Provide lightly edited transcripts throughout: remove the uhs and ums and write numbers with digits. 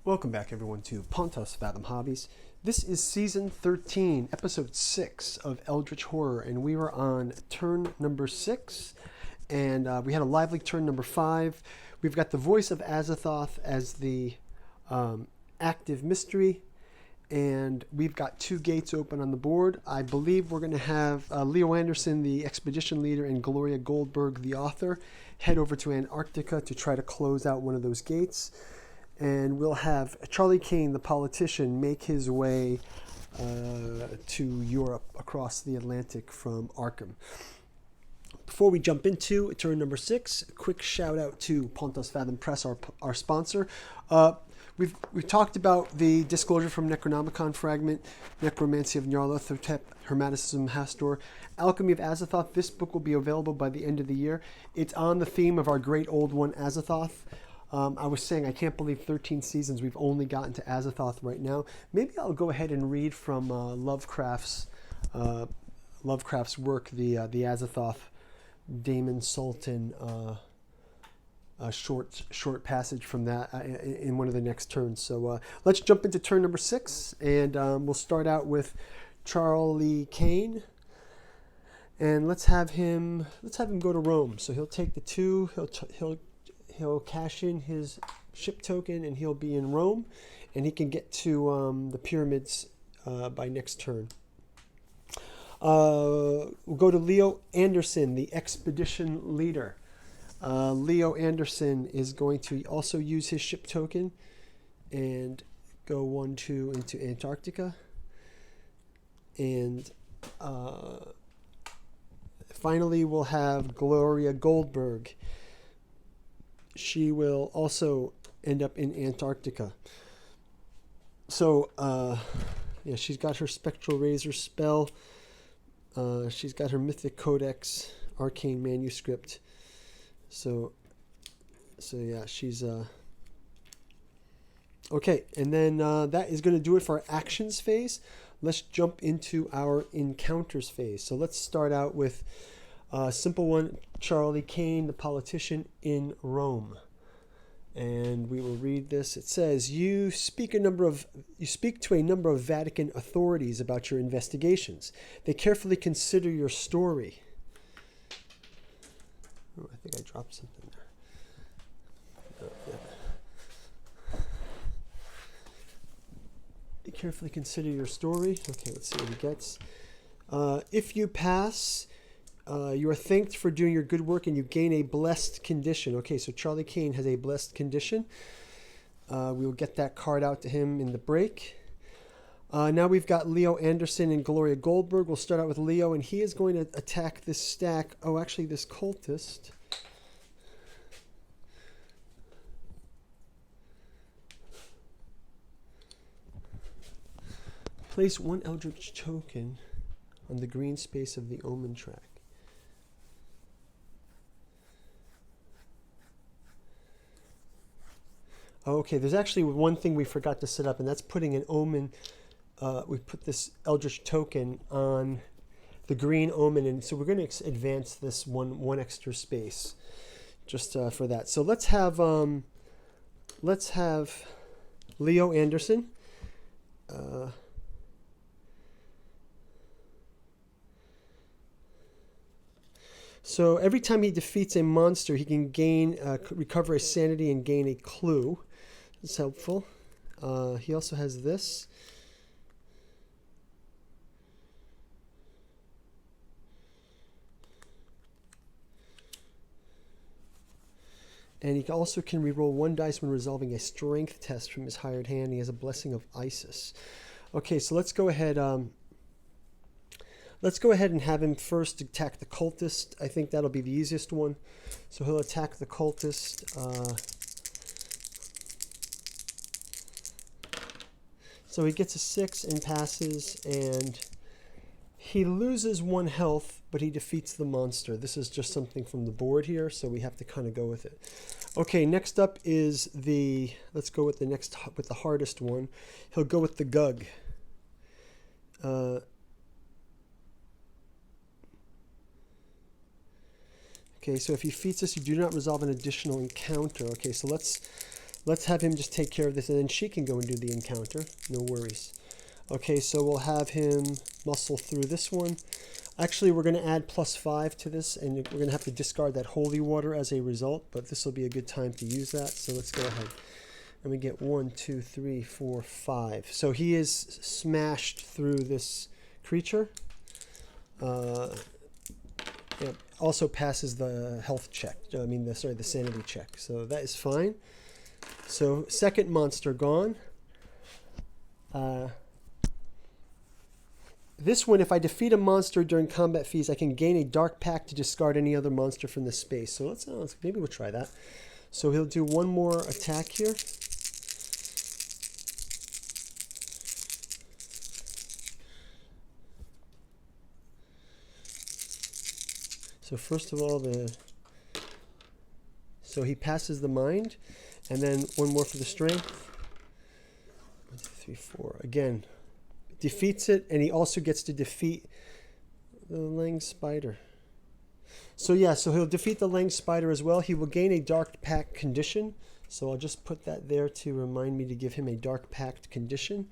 Welcome back, everyone, to Pontos Fathom Hobbies. This is Season 13, Episode 6 of Eldritch Horror, and we were on turn number 6, and we had a lively turn number 5. We've got the voice of Azathoth as the active mystery, and we've got 2 gates open on the board. I believe we're going to have Leo Anderson, the expedition leader, and Gloria Goldberg, the author, head over to Antarctica to try to close out one of those gates. And we'll have Charlie Kane, the politician, make his way to Europe across the Atlantic from Arkham. Before we jump into turn number 6, a quick shout out to Pontos Fathom Press, our sponsor. We've talked about the Disclosure from Necronomicon fragment, Necromancy of Nyarlathotep, Hermeticism Hastur, Alchemy of Azathoth. This book will be available by the end of the year. It's on the theme of our great old one, Azathoth. I was saying I can't believe 13 seasons we've only gotten to Azathoth right now. Maybe I'll go ahead and read from Lovecraft's work, the Azathoth, Daemon, Sultan, short passage from that in one of the next turns. So let's jump into turn number 6, and we'll start out with Charlie Kane, and let's have him go to Rome. So he'll take the 2. He'll cash in his ship token, and he'll be in Rome, and he can get to the pyramids by next turn. We'll go to Leo Anderson, the expedition leader. Leo Anderson is going to also use his ship token and go 1-2 into Antarctica. And finally, we'll have Gloria Goldberg. She will also end up in Antarctica. So, yeah, she's got her Spectral Razor spell. She's got her Mythic Codex Arcane Manuscript. So yeah, she's... Okay, and then that is going to do it for our actions phase. Let's jump into our encounters phase. So let's start out with a simple one, Charlie Kane, the politician in Rome. And we will read this. It says, you speak to a number of Vatican authorities about your investigations. They carefully consider your story. Oh, I think I dropped something there. Oh, yeah. They carefully consider your story. Okay, let's see what he gets. If you pass... you are thanked for doing your good work, and you gain a blessed condition. Okay, so Charlie Kane has a blessed condition. We will get that card out to him in the break. Now we've got Leo Anderson and Gloria Goldberg. We'll start out with Leo, and he is going to attack this stack. Oh, actually, this cultist. Place 1 Eldritch token on the green space of the Omen track. Okay, there's actually one thing we forgot to set up, and that's putting an Omen. We put this Eldritch token on the green Omen, and so we're going to advance this one extra space just for that. So let's have Leo Anderson. So every time he defeats a monster, he can recover a sanity and gain a clue. It's helpful. He also has this. And he also can reroll 1 dice when resolving a strength test from his hired hand. He has a Blessing of Isis. Okay, so let's go ahead. Let's go ahead and have him first attack the cultist. I think that'll be the easiest one. So he'll attack the cultist. So he gets a 6 and passes, and he loses 1 health, but he defeats the monster. This is just something from the board here, so we have to kind of go with it. Okay, next up is let's go with the hardest one. He'll go with the Gug. Okay, so if he defeats us, you do not resolve an additional encounter. Okay, so let's let's have him just take care of this, and then she can go and do the encounter. No worries. Okay, so we'll have him muscle through this one. Actually, we're going to add +5 to this, and we're going to have to discard that holy water as a result, but this will be a good time to use that. So let's go ahead. And we get 1, 2, 3, 4, 5. So he is smashed through this creature. It also passes the health check. I mean, the sanity check. So that is fine. So second monster gone. This one, if I defeat a monster during combat phase, I can gain a dark pact to discard any other monster from the space. So let's maybe we'll try that. So he'll do one more attack here. So first of all, so he passes the mind, and then one more for the strength. 1, 2, 3, 4. Again, defeats it, and he also gets to defeat the Lang Spider. So yeah, so he'll defeat the Lang Spider as well. He will gain a Dark Pact condition. So I'll just put that there to remind me to give him a Dark Pact condition.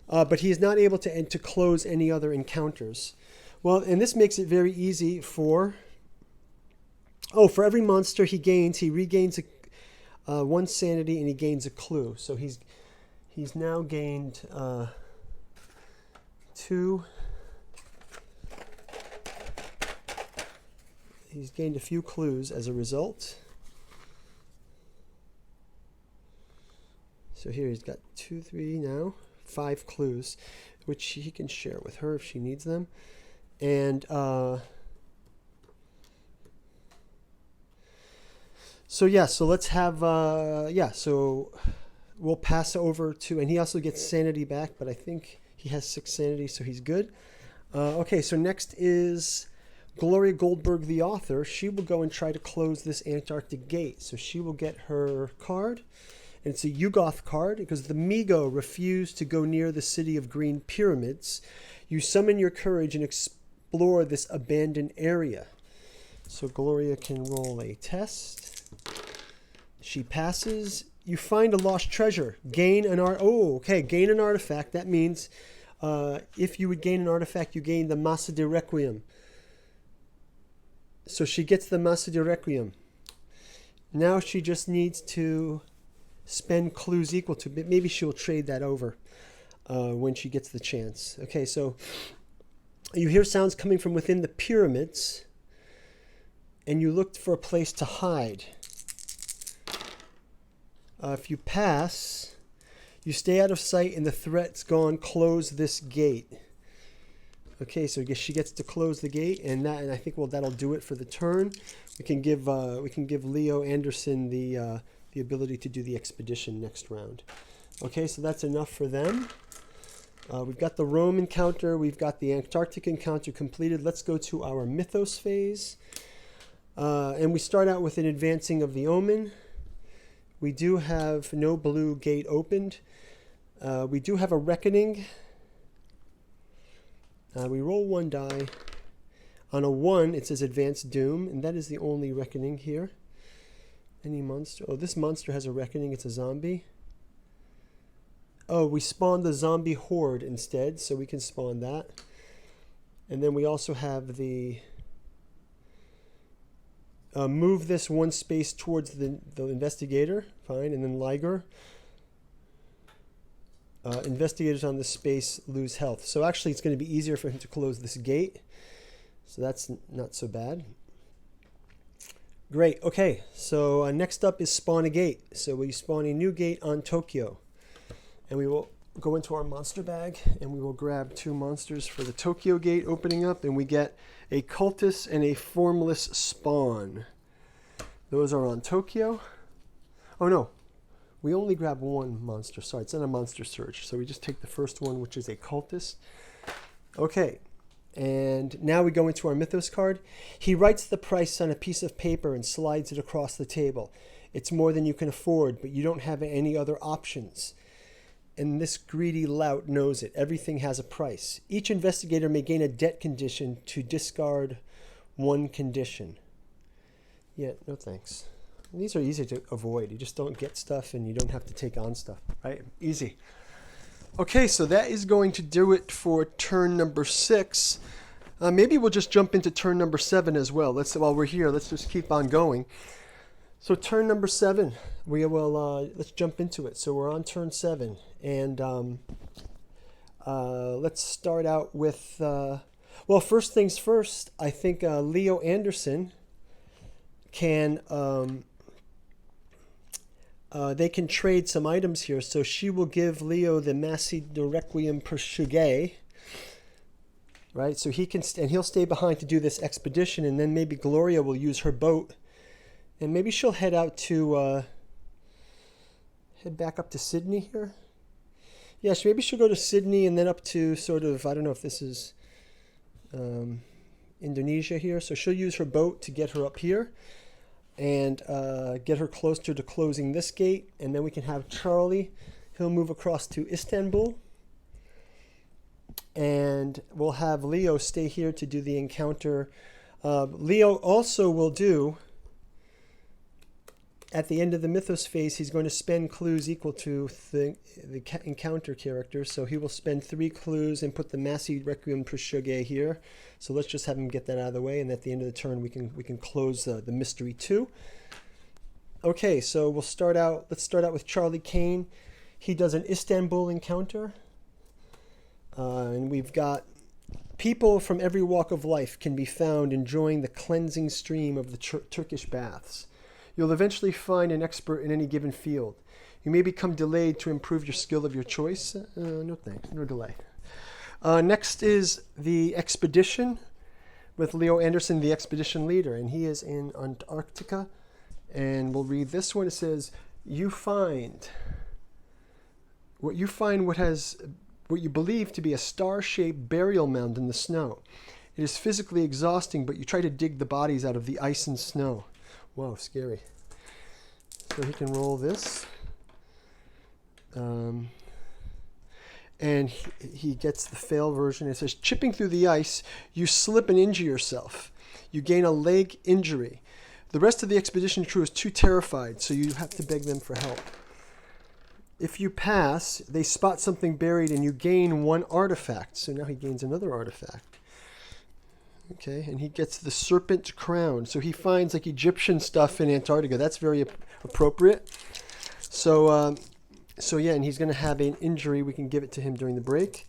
But he is not able to close any other encounters. Well, and this makes it very easy for every monster he gains, he regains 1 sanity, and he gains a clue. So he's now gained 2. He's gained a few clues as a result. So here he's got 2, 3 now, 5 clues, which he can share with her if she needs them. And so yeah, so let's have so we'll pass over to, and he also gets sanity back, but I think he has 6 sanity, so he's good. Okay, so next is Gloria Goldberg, the author. She will go and try to close this Antarctic gate. So she will get her card, and it's a Yog-sothoth card, because the Migo refused to go near the city of green pyramids. You summon your courage and explore this abandoned area. So Gloria can roll a test. She passes. You find a lost treasure. Gain an gain an artifact. That means if you would gain an artifact, you gain the Massa de Requiem. So she gets the Massa de Requiem. Now she just needs to spend clues equal to, maybe she'll trade that over when she gets the chance. Okay, so you hear sounds coming from within the pyramids, and you looked for a place to hide. If you pass, you stay out of sight and the threat's gone. Close this gate. Okay, so I guess she gets to close the gate, and I think that'll do it for the turn. We can give Leo Anderson the ability to do the expedition next round. Okay, so that's enough for them. We've got the Rome encounter. We've got the Antarctic encounter completed. Let's go to our Mythos phase. And we start out with an advancing of the Omen. We do have no blue gate opened. We do have a Reckoning. We roll 1 die. On a 1, it says Advanced Doom, and that is the only Reckoning here. Any monster? Oh, this monster has a Reckoning. It's a zombie. Oh, we spawned the zombie horde instead, so we can spawn that. And then we also have the move this 1 space towards the investigator. Fine. And then Liger. Investigators on this space lose health. So actually it's going to be easier for him to close this gate. So that's not so bad. Great. Okay. So next up is spawn a gate. So we spawn a new gate on Tokyo. And we will go into our monster bag, and we will grab 2 monsters for the Tokyo gate opening up, and we get a cultist and a formless spawn. Those are on Tokyo. Oh no, we only grab 1 monster. Sorry, it's not a monster search. So we just take the first one, which is a cultist. Okay, and now we go into our Mythos card. He writes the price on a piece of paper and slides it across the table. It's more than you can afford, but you don't have any other options. And this greedy lout knows it. Everything has a price. Each investigator may gain a debt condition to discard 1 condition. Yeah, no thanks. These are easy to avoid. You just don't get stuff and you don't have to take on stuff, right? Easy. Okay, so that is going to do it for turn number 6. Maybe we'll just jump into turn number 7 as well. While we're here, let's just keep on going. So turn number 7, we will let's jump into it. So we're on turn 7, and let's start out with. Well, first things first. I think Leo Anderson can. They can trade some items here. So she will give Leo the Massi de Requiem per Shugay. Right, so he can, and he'll stay behind to do this expedition, and then maybe Gloria will use her boat, and maybe she'll head out to, head back up to Sydney here. Yeah, maybe she'll go to Sydney and then up to sort of, I don't know if this is Indonesia here. So she'll use her boat to get her up here and get her closer to closing this gate, and then we can have Charlie. He'll move across to Istanbul. And we'll have Leo stay here to do the encounter. Leo also will do, at the end of the mythos phase, he's going to spend clues equal to the encounter character. So he will spend 3 clues and put the Massi Requiem per Shugay here. So let's just have him get that out of the way, and at the end of the turn we can close the mystery 2. Okay, so let's start out with Charlie Kane. He does an Istanbul encounter. And we've got people from every walk of life can be found enjoying the cleansing stream of the Turkish baths. You'll eventually find an expert in any given field. You may become delayed to improve your skill of your choice. No thanks, no delay. Next is the expedition with Leo Anderson, the expedition leader, and he is in Antarctica. And we'll read this one. It says, what you believe to be a star-shaped burial mound in the snow. It is physically exhausting, but you try to dig the bodies out of the ice and snow. Whoa, scary. So he can roll this. And he gets the fail version. It says, chipping through the ice, you slip and injure yourself. You gain a leg injury. The rest of the expedition crew is too terrified, so you have to beg them for help. If you pass, they spot something buried and you gain 1 artifact. So now he gains another artifact. Okay, and he gets the serpent crown. So he finds like Egyptian stuff in Antarctica. That's very appropriate. So yeah, and he's going to have an injury. We can give it to him during the break.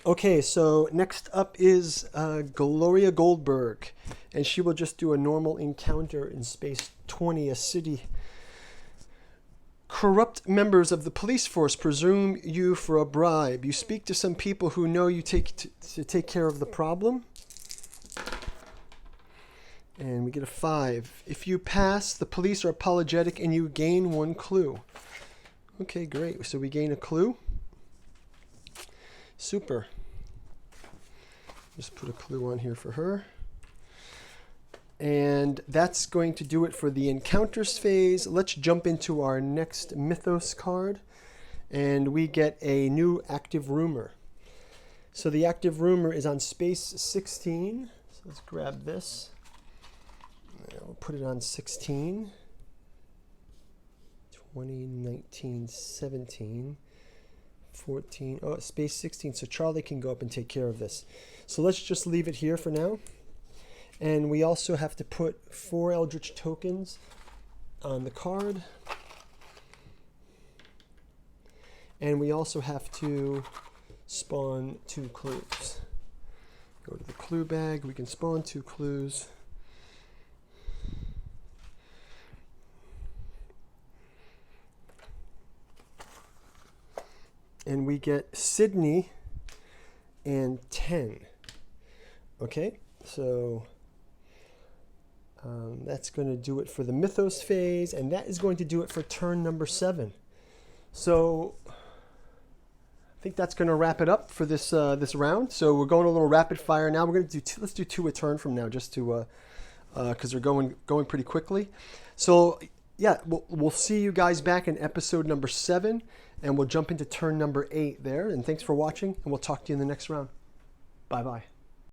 Okay, so next up is Gloria Goldberg. And she will just do a normal encounter in space 20, a city. Corrupt members of the police force presume you for a bribe. You speak to some people who know you to take care of the problem. And we get a 5. If you pass, the police are apologetic and you gain 1 clue. Okay, great. So we gain a clue. Super. Just put a clue on here for her. And that's going to do it for the encounters phase. Let's jump into our next mythos card. And we get a new active rumor. So the active rumor is on space 16. So let's grab this. We'll put it on 16. 20, 19, 17, 14. Oh, space 16. So Charlie can go up and take care of this. So let's just leave it here for now. And we also have to put 4 Eldritch tokens on the card. And we also have to spawn 2 clues. Go to the clue bag. We can spawn 2 clues. And we get Sydney and 10. Okay, so that's going to do it for the mythos phase, and that is going to do it for turn number 7. So I think that's going to wrap it up for this this round. So we're going a little rapid fire now. We're going to do let's do 2 a turn from now, just to because they're going pretty quickly. So yeah, we'll see you guys back in episode number 7, and we'll jump into turn number 8 there. And thanks for watching, and we'll talk to you in the next round. Bye bye.